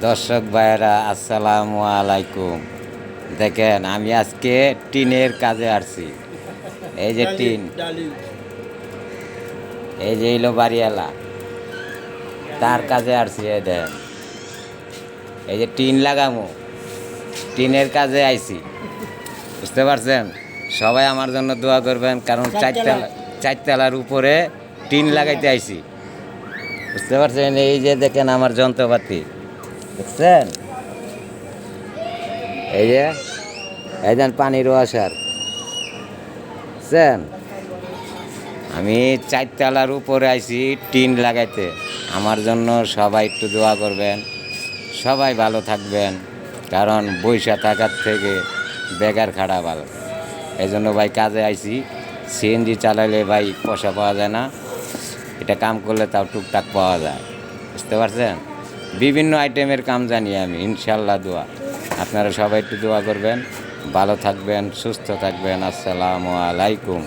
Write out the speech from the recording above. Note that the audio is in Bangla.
দর্শক ভাইয়েরা আসসালামু আলাইকুম। দেখেন আমি আজকে টিনের কাজে আসছি। এই যে টিন, এই যে এলো বাড়িওয়ালা, তার কাজে আসছি। এই দেখেন, এই যে টিন লাগামো, টিনের কাজে আইছি। বুঝতে পারছেন? সবাই আমার জন্য দোয়া করবেন, কারণ চারতলার উপরে টিন লাগাইতে আইছি। বুঝতে পারছেন? এই যে দেখেন আমার যন্ত্রপাতি, দেখছেন? এই যে এই দেন পানির ওয়াসার, বুঝছেন? আমি চারতলার উপরে আইছি টিন লাগাইতে। আমার জন্য সবাই একটু দোয়া করবেন, সবাই ভালো থাকবেন, কারণ বৈশা থাকার থেকে বেকার খাড়া ভালো। এই জন্য ভাই কাজে আইছি। সিএনজি চালাইলে ভাই পয়সা পাওয়া যায় না, এটা কাম করলে তাও টুকটাক পাওয়া যায়। বুঝতে পারছেন? বিভিন্ন আইটেমের কাম জানি আমি, ইনশাল্লাহ। দোয়া, আপনারা সবাই একটু দোয়া করবেন, ভালো থাকবেন, সুস্থ থাকবেন। আসসালামু আলাইকুম।